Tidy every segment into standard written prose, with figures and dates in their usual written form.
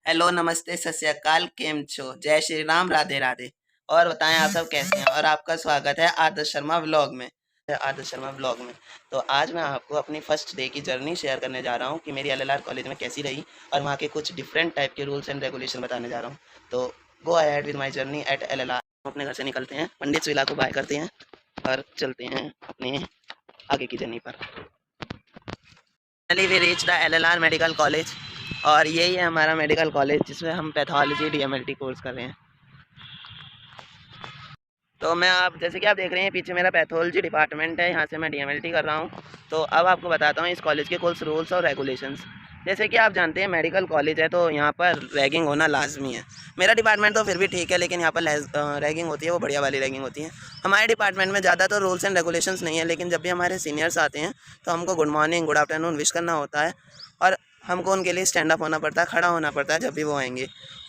Hello, नमस्ते, सत श्री अकाल, केम छो? जय श्री राम, राधे राधे। और बताएं आप सब कैसे हैं? और आपका स्वागत है आदर्श शर्मा व्लॉग में। तो आज मैं आपको अपनी फर्स्ट डे की जर्नी शेयर करने जा रहा हूं कि मेरी एलएलआर कॉलेज में कैसी रही और वहां के कुछ डिफरेंट टाइप के रूल्स एंड रेगुलेशन बताने जा रहा हूं। तो go ahead with my journey at LLR. हम अपने घर से निकलते हैं, पंडित विला को बाय करते हैं और चलते हैं अपने आगे की जर्नी पर। Finally we reach the LLR medical college और यही है हमारा मेडिकल कॉलेज जिसमें हम पैथोलॉजी डीएमएलटी कोर्स कर रहे हैं। तो मैं आप जैसे कि आप देख रहे हैं पीछे मेरा पैथोलॉजी डिपार्टमेंट है, यहाँ से मैं डीएमएलटी कर रहा हूँ। तो अब आपको बताता हूँ इस कॉलेज के कुछ रूल्स और रेगुलेशंस। जैसे कि आप जानते हैं मेडिकल कॉलेज है तो यहाँ पर रैगिंग होना लाजमी है। मेरा डिपार्टमेंट तो फिर भी ठीक है, लेकिन यहाँ पर रैगिंग होती है, वो बढ़िया वाली रैगिंग होती है। हमारे डिपार्टमेंट में ज़्यादा तो रूल्स एंड रेगुलेशंस नहीं है, लेकिन जब भी हमारे सीनियर्स आते हैं तो हमको good morning, good afternoon wish करना होता है और हमको उनके लिए स्टैंड अप होना पड़ता है, खड़ा होना पड़ता है जब भी वो आएंगे।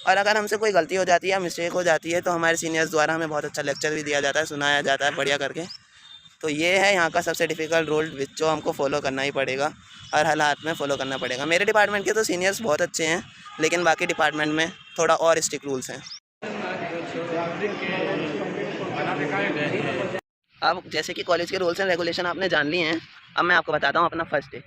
और अगर हमसे कोई गलती हो जाती है या मिस्टेक हो जाती है तो हमारे सीनियर्स द्वारा हमें बहुत अच्छा लेक्चर भी दिया जाता है, सुनाया जाता है बढ़िया करके। तो ये है यहाँ का सबसे डिफ़िकल्ट रूल जो हमको फॉलो करना ही पड़ेगा, हर हालात में फ़ॉलो करना पड़ेगा। मेरे डिपार्टमेंट के तो सीनियर्स बहुत अच्छे हैं, लेकिन बाकी डिपार्टमेंट में थोड़ा और स्ट्रिक्ट रूल्स हैं। अब जैसे कि कॉलेज के रूल्स एंड रेगुलेशन आपने जान लिए हैं, अब मैं आपको बताता हूँ अपना फर्स्ट डे।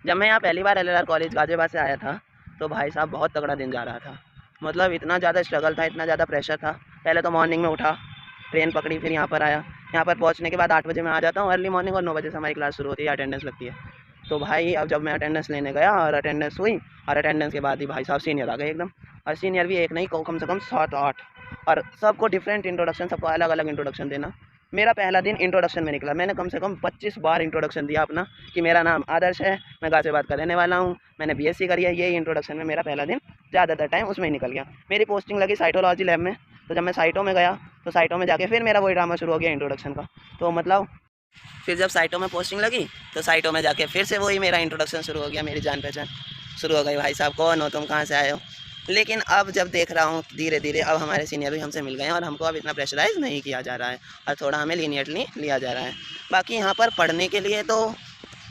जब मैं यहाँ पहली बार एलएलआर कॉलेज गाजियाबाद से आया था तो भाई साहब बहुत तगड़ा दिन जा रहा था। मतलब इतना ज़्यादा स्ट्रगल था, इतना ज़्यादा प्रेशर था। पहले तो मॉर्निंग में उठा, ट्रेन पकड़ी, फिर यहाँ पर आया। यहाँ पर पहुँचने के बाद 8 बजे मैं आ जाता हूँ अर्ली मॉर्निंग और 9 बजे से हमारी क्लास शुरू होती है, अटेंडेंस लगती है। तो भाई अब जब मैं अटेंडेंस लेने गया और अटेंडेंस हुई और अटेंडेंस के बाद ही भाई साहब सीनियर आ गए एकदम। और सीनियर भी एक नहीं, कम से कम 7-8, और सबको डिफरेंट इंट्रोडक्शन, सबको अलग अलग इंट्रोडक्शन देना। मेरा पहला दिन इंट्रोडक्शन में निकला, मैंने कम से कम 25 बार इंट्रोडक्शन दिया अपना कि मेरा नाम आदर्श है, मैं गाजियाबाद का रहने वाला हूँ, मैंने बीएससी करी है। यही इंट्रोडक्शन में मेरा पहला दिन ज़्यादातर टाइम उसमें ही निकल गया। मेरी पोस्टिंग लगी साइटोलॉजी लैब में, तो जब मैं साइटों में गया तो साइटों में जाके फिर मेरा वही ड्रामा शुरू हो गया इंट्रोडक्शन का। तो मतलब फिर जब साइटों में पोस्टिंग लगी तो साइटों में जाके फिर से वही मेरा इंट्रोडक्शन शुरू हो गया, मेरी जान पहचान शुरू हो गई। भाई साहब कौन हो तुम, कहाँ से आए हो? लेकिन अब जब देख रहा हूँ धीरे धीरे अब हमारे सीनियर भी हमसे मिल गए हैं और हमको अब इतना प्रेशराइज नहीं किया जा रहा है और थोड़ा हमें लीनियटली लिया जा रहा है। बाकी यहाँ पर पढ़ने के लिए तो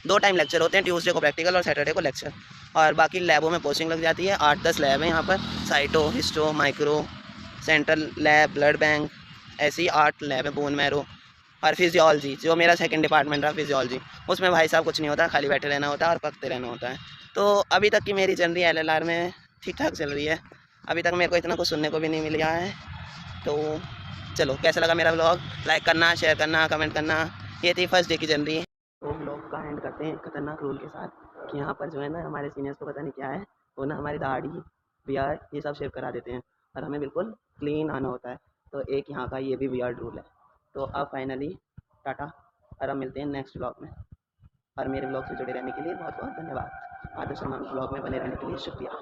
2 टाइम लेक्चर होते हैं, ट्यूसडे को प्रैक्टिकल और सैटरडे को लेक्चर। और बाकी लैबों में पोस्टिंग लग जाती है, 8-10 लैब है यहाँ पर, cyto, histo, micro, central lab, blood bank, ऐसी 8 लैब है, बोन मैरो और फिजियोलॉजी जो मेरा सेकंड डिपार्टमेंट रहा फिजियोलॉजी। उसमें भाई साहब कुछ नहीं होता, खाली बैठे रहना होता है और पकते रहना होता है। तो अभी तक की मेरी जर्नी एलएलआर में ठीक ठाक चल रही है। अभी तक मेरे को इतना कुछ सुनने को भी नहीं मिला है। तो चलो, कैसा लगा मेरा व्लॉग? लाइक करना, शेयर करना, कमेंट करना। ये थी फर्स्ट डे की जर्नी। तो व्लॉग का एंड करते हैं खतरनाक रूल के साथ कि यहाँ पर जो है ना हमारे सीनियर्स को पता नहीं क्या है, वो ना हमारी दाढ़ी, बियर्ड ये सब शेव करा देते हैं और हमें बिल्कुल क्लीन आना होता है। तो एक यहाँ का ये भी वियर्ड रूल है। तो अब फाइनली टाटा, और अब मिलते हैं नेक्स्ट ब्लॉग में। और मेरे ब्लॉग से जुड़े रहने के लिए बहुत बहुत धन्यवाद। आदर्श शर्मा ब्लॉग में बने रहने के लिए शुक्रिया।